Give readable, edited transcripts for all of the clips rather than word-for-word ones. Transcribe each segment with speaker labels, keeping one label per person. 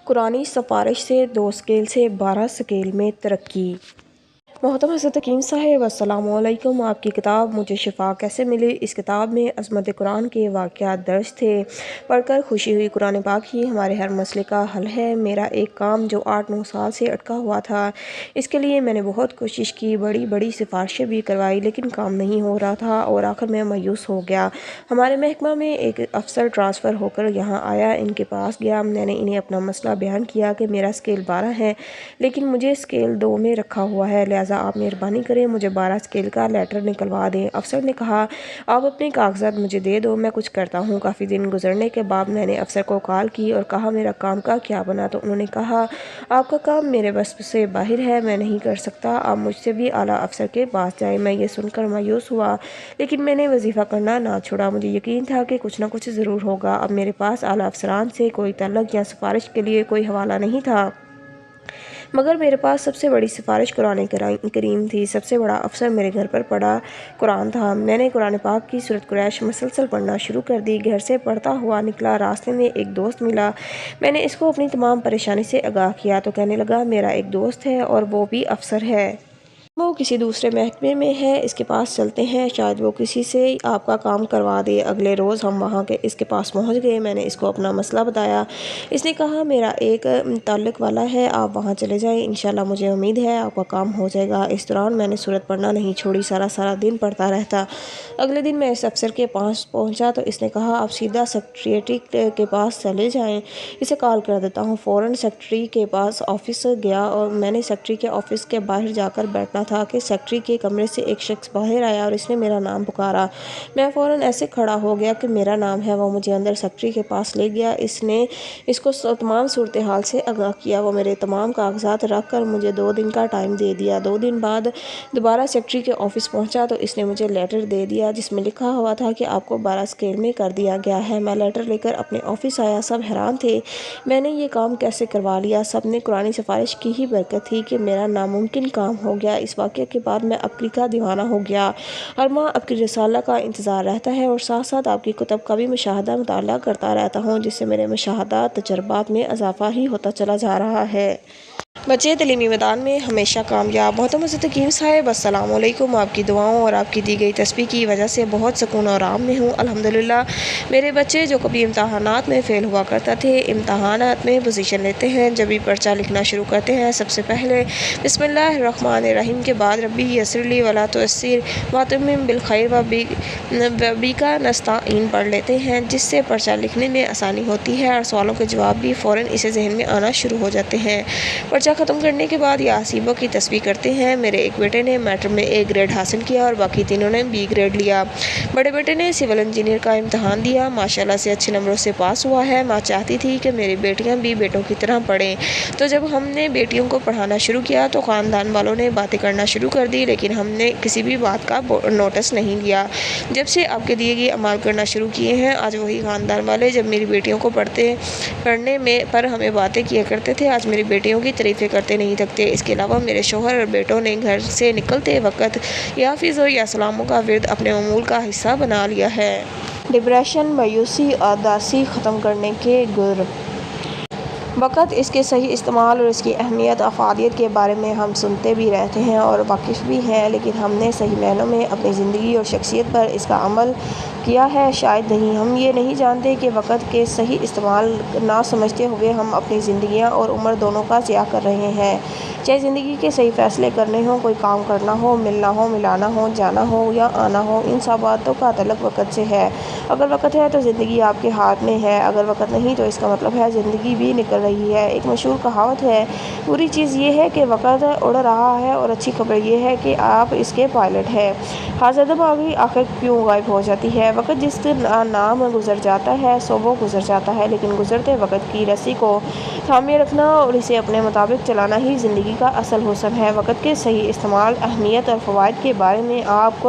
Speaker 1: قرآنی سفارش سے 2 اسکیل سے 12 اسکیل میں ترقی۔ محترم حضرت حکیم صاحب السلام علیکم۔ آپ کی کتاب مجھے شفا کیسے ملی، اس کتاب میں عظمت قرآن کے واقعات درج تھے، پڑھ کر خوشی ہوئی۔ قرآن پاک ہی ہمارے ہر مسئلے کا حل ہے۔ میرا ایک کام جو 8-9 سال سے اٹکا ہوا تھا، اس کے لیے میں نے بہت کوشش کی، بڑی سفارشیں بھی کروائی، لیکن کام نہیں ہو رہا تھا اور آخر میں مایوس ہو گیا۔ ہمارے محکمہ میں ایک افسر ٹرانسفر ہو کر یہاں آیا، ان کے پاس گیا۔ میں نے انہیں اپنا مسئلہ بیان کیا کہ میرا اسکیل 12 ہے، لیکن مجھے اسکیل 2 میں رکھا ہوا ہے، لہٰذا آپ مہربانی کریں مجھے 12 اسکیل کا لیٹر نکلوا دیں۔ افسر نے کہا آپ اپنے کاغذات مجھے دے دو، میں کچھ کرتا ہوں۔ کافی دن گزرنے کے بعد میں نے افسر کو کال کی اور کہا میرا کام کا کیا بنا، تو انہوں نے کہا آپ کا کام میرے بس سے باہر ہے، میں نہیں کر سکتا، آپ مجھ سے بھی اعلیٰ افسر کے پاس جائیں۔ میں یہ سن کر مایوس ہوا، لیکن میں نے وظیفہ کرنا نہ چھوڑا۔ مجھے یقین تھا کہ کچھ نہ کچھ ضرور ہوگا۔ اب میرے پاس اعلیٰ افسران سے کوئی تعلق یا سفارش کے لیے کوئی حوالہ نہیں تھا، مگر میرے پاس سب سے بڑی سفارش قرآن کریم تھی۔ سب سے بڑا افسر میرے گھر پر پڑھا قرآن تھا۔ میں نے قرآن پاک کی سورۃ قریش مسلسل پڑھنا شروع کر دی۔ گھر سے پڑھتا ہوا نکلا، راستے میں ایک دوست ملا، میں نے اس کو اپنی تمام پریشانی سے آگاہ کیا تو کہنے لگا میرا ایک دوست ہے اور وہ بھی افسر ہے، وہ کسی دوسرے محکمے میں ہے، اس کے پاس چلتے ہیں، شاید وہ کسی سے آپ کا کام کروا دے۔ اگلے روز ہم وہاں کے اس کے پاس پہنچ گئے۔ میں نے اس کو اپنا مسئلہ بتایا، اس نے کہا میرا ایک تعلق والا ہے، آپ وہاں چلے جائیں، انشاءاللہ مجھے امید ہے آپ کا کام ہو جائے گا۔ اس دوران میں نے سورت پڑھنا نہیں چھوڑی، سارا دن پڑھتا رہتا۔ اگلے دن میں اس افسر کے پاس پہنچا تو اس نے کہا آپ سیدھا سیکریٹری کے پاس چلے جائیں، اسے کال کر دیتا ہوں۔ فوراً سیکریٹری کے پاس آفس گیا اور میں نے سیکریٹری کے آفس کے باہر جا کر بیٹھنا تھا کہ سیکریٹری کے کمرے سے ایک شخص باہر آیا اور اس نے میرا نام پکارا۔ میں فوراً ایسے کھڑا ہو گیا کہ میرا نام ہے۔ وہ مجھے اندر سیکریٹری کے پاس لے گیا، اس نے اس کو تمام صورتحال سے آگاہ کیا۔ وہ میرے تمام کاغذات رکھ کر مجھے 2 دن کا ٹائم دے دیا۔ 2 دن بعد دوبارہ سیکریٹری کے آفس پہنچا تو اس نے مجھے لیٹر دے دیا جس میں لکھا ہوا تھا کہ آپ کو 12 اسکیل میں کر دیا گیا ہے۔ میں لیٹر لے کر اپنے آفس آیا، سب حیران تھے میں نے یہ کام کیسے کروا لیا۔ سب نے قرآنی سفارش کی ہی برکت تھی کہ میرا ناممکن کام ہو گیا۔ اس واقعے کے بعد میں آپ کی کا دیوانہ ہو گیا، ہر ماہ آپ کی رسالہ کا انتظار رہتا ہے اور ساتھ ساتھ آپ کی کتب کا بھی مشاہدہ مطالعہ کرتا رہتا ہوں، جس سے میرے مشاہدات تجربات میں اضافہ ہی ہوتا چلا جا رہا ہے۔ بچے تعلیمی میدان میں ہمیشہ کامیاب۔ محترم حضرت حکیم صاحب السلام علیکم۔ آپ کی دعاؤں اور آپ کی دی گئی تسبیح کی وجہ سے بہت سکون اور آرام میں ہوں، الحمدللہ۔ میرے بچے جو کبھی امتحانات میں فیل ہوا کرتا تھے، امتحانات میں پوزیشن لیتے ہیں، جب بھی پرچہ لکھنا شروع کرتے ہیں سب سے پہلے بسم اللہ الرحمن الرحیم کے بعد ربی یسر لی ولا تعسر واتمم بالخیر وبک نستعین پڑھ لیتے ہیں، جس سے پرچہ لکھنے میں آسانی ہوتی ہے اور سوالوں کے جواب بھی فوراً اسے ذہن میں آنا شروع ہو جاتے ہیں۔ پرچہ ختم کرنے کے بعد یا حسیبوں کی تسبیح کرتے ہیں۔ میرے ایک بیٹے نے میٹرک میں A گریڈ حاصل کیا اور باقی تینوں نے B گریڈ لیا۔ بڑے بیٹے نے سول انجینئر کا امتحان دیا، ماشاءاللہ سے اچھے نمبروں سے پاس ہوا ہے۔ ماں چاہتی تھی کہ میری بیٹیاں بھی بیٹوں کی طرح پڑھیں، تو جب ہم نے بیٹیوں کو پڑھانا شروع کیا تو خاندان والوں نے باتیں کرنا شروع کر دی، لیکن ہم نے کسی بھی بات کا نوٹس نہیں لیا۔ جب سے آپ کے دیے گئے اعمال کرنا شروع کیے ہیں، آج وہی خاندان والے جب میری بیٹیوں کو پڑھنے میں پر ہمیں باتیں کیا کرتے تھے، آج میری بیٹیوں کی تعریفیں کرتے نہیں تھکتے۔ اس کے علاوہ میرے شوہر اور بیٹوں نے گھر سے نکلتے وقت یا حافظ یا سلاموں کا ورد اپنے امور کا حصہ بنا لیا ہے۔ ڈپریشن، مایوسی، اداسی ختم کرنے کے گر وقت، اس کے صحیح استعمال اور اس کی اہمیت افادیت کے بارے میں ہم سنتے بھی رہتے ہیں اور واقف بھی ہیں، لیکن ہم نے صحیح معنوں میں اپنی زندگی اور شخصیت پر اس کا عمل کیا ہے شاید نہیں۔ ہم یہ نہیں جانتے کہ وقت کے صحیح استعمال نہ سمجھتے ہوئے ہم اپنی زندگیاں اور عمر دونوں کا ضیاع کر رہے ہیں۔ چاہے زندگی کے صحیح فیصلے کرنے ہوں، کوئی کام کرنا ہو، ملنا ہو، ملانا ہو، جانا ہو یا آنا ہو، ان سب باتوں کا تعلق وقت سے ہے۔ اگر وقت ہے تو زندگی آپ کے ہاتھ میں ہے، اگر وقت نہیں تو اس کا مطلب ہے زندگی بھی نکل رہی ہے۔ ایک مشہور کہاوت ہے، بری چیز یہ ہے کہ وقت اڑ رہا ہے اور اچھی خبر یہ ہے کہ آپ اس کے پائلٹ ہیں۔ حاضر دماغی آخر کیوں غائب ہو جاتی ہے؟ وقت جس کا نام گزر جاتا ہے سو وہ گزر جاتا ہے، لیکن گزرتے وقت کی رسی کو تھامے رکھنا اور اسے اپنے مطابق چلانا ہی زندگی کا اصل حسن ہے۔ وقت کے صحیح استعمال، اہمیت اور فوائد کے بارے میں آپ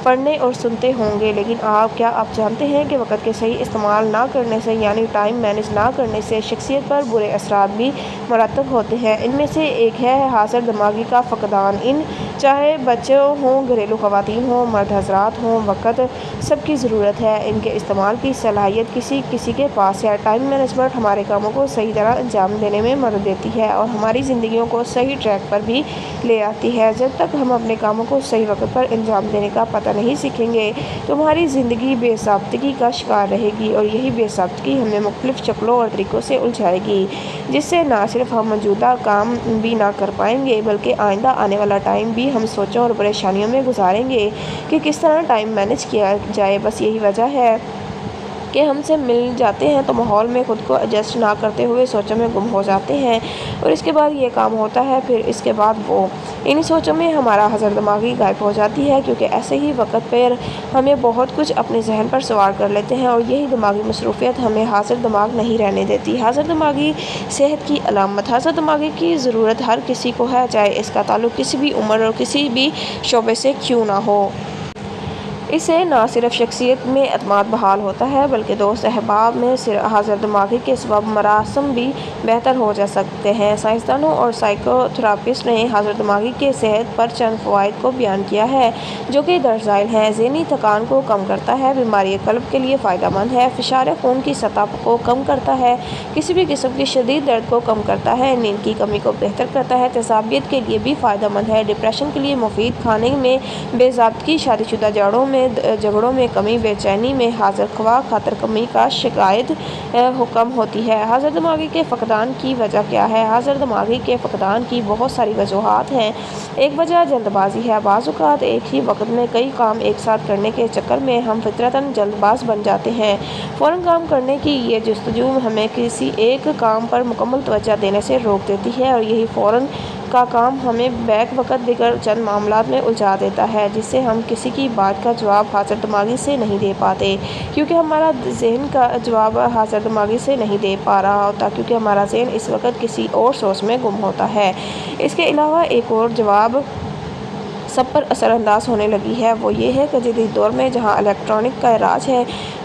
Speaker 1: پڑھنے اور سنتے ہوں گے، لیکن کیا آپ جانتے ہیں کہ وقت کے صحیح استعمال نہ کرنے سے یعنی ٹائم مینج نہ کرنے سے شخصیت پر برے اثرات بھی مرتب ہوتے ہیں؟ ان میں سے ایک ہے حاضر دماغی کا فقدان۔ چاہے بچے ہوں، گھریلو خواتین ہوں، مرد حضرات ہوں، وقت سب کی ضرورت ہے۔ ان کے استعمال کی صلاحیت کسی کے پاس ہے۔ ٹائم مینجمنٹ ہمارے کاموں کو صحیح طرح انجام انجام دینے میں مدد دیتی ہے اور ہماری زندگیوں کو صحیح ٹریک پر بھی لے آتی ہے۔ جب تک ہم اپنے کاموں کو صحیح وقت پر انجام دینے کا پتہ نہیں سیکھیں گے تو ہماری زندگی بے ضابطگی کا شکار رہے گی اور یہی بے ضابطگی ہمیں مختلف شکلوں اور طریقوں سے الجھائے گی، جس سے نہ صرف ہم موجودہ کام بھی نہ کر پائیں گے بلکہ آئندہ آنے والا ٹائم بھی ہم سوچوں اور پریشانیوں میں گزاریں گے کہ کس طرح ٹائم مینج کیا جائے۔ بس یہی وجہ ہے کہ ہم سے مل جاتے ہیں تو ماحول میں خود کو ایڈجسٹ نہ کرتے ہوئے سوچوں میں گم ہو جاتے ہیں اور اس کے بعد یہ کام ہوتا ہے، پھر اس کے بعد وہ۔ انہی سوچوں میں ہمارا حاضر دماغی غائب ہو جاتی ہے، کیونکہ ایسے ہی وقت پر ہمیں بہت کچھ اپنے ذہن پر سوار کر لیتے ہیں اور یہی دماغی مصروفیت ہمیں حاضر دماغ نہیں رہنے دیتی۔ حاضر دماغی صحت کی علامت۔ حاضر دماغی کی ضرورت ہر کسی کو ہے، چاہے اس کا تعلق کسی بھی عمر اور کسی بھی شعبے سے کیوں نہ ہو۔ اس سے نہ صرف شخصیت میں اعتماد بحال ہوتا ہے بلکہ دوست احباب میں حاضر دماغی کے سبب مراسم بھی بہتر ہو جا سکتے ہیں۔ سائنسدانوں اور سائیکو تھراپسٹ نے حاضر دماغی کے صحت پر چند فوائد کو بیان کیا ہے جو کہ درج ذیل ہیں۔ ذہنی تھکان کو کم کرتا ہے، بیماری قلب کے لیے فائدہ مند ہے، فشار خون کی سطح کو کم کرتا ہے، کسی بھی قسم کی شدید درد کو کم کرتا ہے، نیند کی کمی کو بہتر کرتا ہے، تیزابیت کے لیے بھی فائدہ مند ہے، ڈپریشن کے لیے مفید، کھانے میں بے ضابطگی، شادی شدہ جھگڑوں میں کمی، بے چینی میں حاضر خواہ خاطر کمی کا شکایت کم ہوتی ہے۔ حاضر دماغی کے فقدان کی وجہ کیا ہے؟ حاضر دماغی کے فقدان کی بہت ساری وجوہات ہیں۔ ایک وجہ جلد بازی ہے۔ بعض اوقات ایک ہی وقت میں کئی کام ایک ساتھ کرنے کے چکر میں ہم فطرتاً جلد باز بن جاتے ہیں۔ فوراً کام کرنے کی یہ جستجو ہمیں کسی ایک کام پر مکمل توجہ دینے سے روک دیتی ہے اور یہی فوراً کا کام ہمیں بیک وقت دیگر چند معاملات میں الجھا دیتا ہے، جس سے ہم کسی کی بات کا جواب حاضر دماغی سے نہیں دے پاتے کیونکہ ہمارا ذہن کا جواب حاضر دماغی سے نہیں دے پا رہا ہوتا، کیونکہ ہمارا ذہن اس وقت کسی اور سوچ میں گم ہوتا ہے۔ اس کے علاوہ ایک اور جواب سب پر اثر انداز ہونے لگی ہے، وہ یہ ہے کہ جدید دور میں جہاں الیکٹرانک کا راج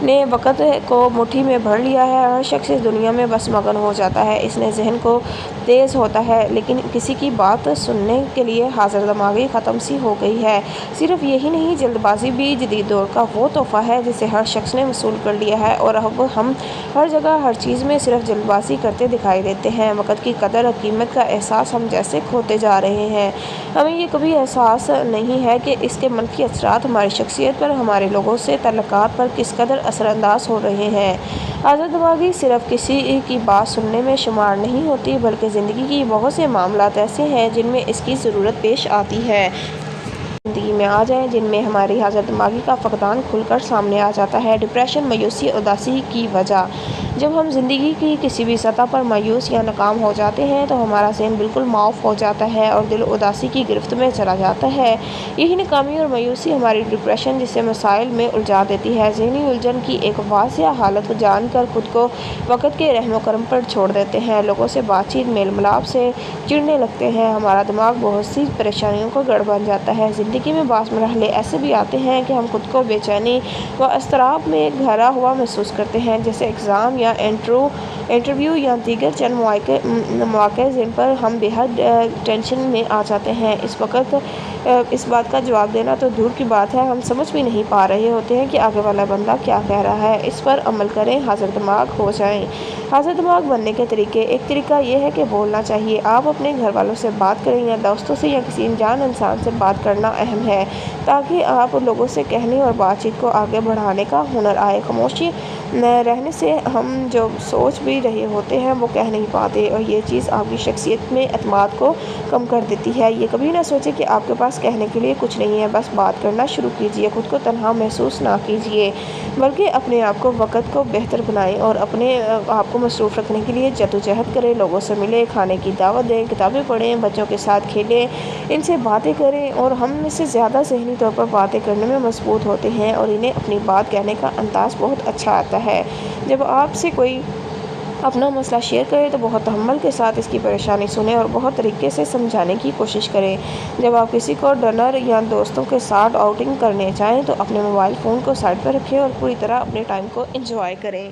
Speaker 1: نے وقت کو مٹھی میں بھر لیا ہے، ہر شخص اس دنیا میں بس مگن ہو جاتا ہے، اس نے ذہن کو تیز ہوتا ہے لیکن کسی کی بات سننے کے لیے حاضر دماغی ختم سی ہو گئی ہے۔ صرف یہی نہیں، جلد بازی بھی جدید دور کا وہ تحفہ ہے جسے ہر شخص نے وصول کر لیا ہے اور اب ہم ہر جگہ ہر چیز میں صرف جلد بازی کرتے دکھائی دیتے ہیں۔ وقت کی قدر اور قیمت کا احساس ہم جیسے کھوتے جا رہے ہیں۔ ہمیں یہ کبھی احساس نہیں ہے کہ اس کے منفی اثرات ہماری شخصیت پر، ہمارے لوگوں سے تعلقات پر کس قدر اثر انداز ہو رہے ہیں۔ حاضر دماغی صرف کسی کی بات سننے میں شمار نہیں ہوتی بلکہ زندگی کی بہت سے معاملات ایسے ہیں جن میں اس کی ضرورت پیش آتی ہے۔ زندگی میں آ جائیں جن میں ہماری حاضر دماغی کا فقدان کھل کر سامنے آ جاتا ہے۔ ڈپریشن، مایوسی، اداسی کی وجہ۔ جب ہم زندگی کی کسی بھی سطح پر مایوس یا ناکام ہو جاتے ہیں تو ہمارا ذہن بالکل معاف ہو جاتا ہے اور دل اداسی کی گرفت میں چلا جاتا ہے۔ یہی ناکامی اور مایوسی ہماری ڈپریشن جیسے مسائل میں الجھا دیتی ہے۔ ذہنی الجھن کی ایک واضح حالت جان کر خود کو وقت کے رحم و کرم پر چھوڑ دیتے ہیں، لوگوں سے بات چیت، میل ملاپ سے چڑنے لگتے ہیں، ہمارا دماغ بہت سی پریشانیوں کا گڑھ بن جاتا ہے۔ زندگی میں بعض مرحلے ایسے بھی آتے ہیں کہ ہم خود کو بے چینی و اضطراب میں گھرا ہوا محسوس کرتے ہیں، جیسے ایگزام یا انٹرویو یا دیگر چند مواقع جن پر ہم بے حد ٹینشن میں آ جاتے ہیں۔ اس وقت اس بات کا جواب دینا تو دور کی بات ہے، ہم سمجھ بھی نہیں پا رہے ہوتے ہیں کہ آگے والا بندہ کیا کہہ رہا ہے۔ اس پر عمل کریں، حاضر دماغ ہو جائیں۔ حاضر دماغ بننے کے طریقے۔ ایک طریقہ یہ ہے کہ بولنا چاہیے۔ آپ اپنے گھر والوں سے بات کریں یا دوستوں سے یا کسی انجان انسان سے بات کرنا اہم ہے تاکہ آپ لوگوں سے کہنے اور بات چیت کو آگے بڑھانے کا ہنر آئے۔ خاموش رہنے سے ہم جو سوچ بھی رہے ہوتے ہیں وہ کہہ نہیں پاتے اور یہ چیز آپ کی شخصیت میں اعتماد کو کم کر دیتی ہے۔ یہ کبھی نہ سوچیں کہ آپ کے پاس کہنے کے لیے کچھ نہیں ہے، بس بات کرنا شروع کیجیے۔ خود کو تنہا محسوس نہ کیجیے بلکہ اپنے آپ کو وقت کو بہتر بنائیں اور اپنے آپ کو مصروف رکھنے کے لیے جدوجہد کریں۔ لوگوں سے ملیں، کھانے کی دعوت دیں، کتابیں پڑھیں، بچوں کے ساتھ کھیلیں، ان سے باتیں کریں اور ہم میں سے زیادہ ذہنی طور پر باتیں کرنے میں مضبوط ہوتے ہیں اور انہیں اپنی بات کہنے کا انداز بہت اچھا آتا ہے۔ جب آپ سے کوئی اپنا مسئلہ شیئر کرے تو بہت تحمل کے ساتھ اس کی پریشانی سنیں اور بہت طریقے سے سمجھانے کی کوشش کریں۔ جب آپ کسی کو ڈنر یا دوستوں کے ساتھ آؤٹنگ کرنے جائیں تو اپنے موبائل فون کو سائڈ پر رکھیں اور پوری طرح اپنے ٹائم کو انجوائے کریں۔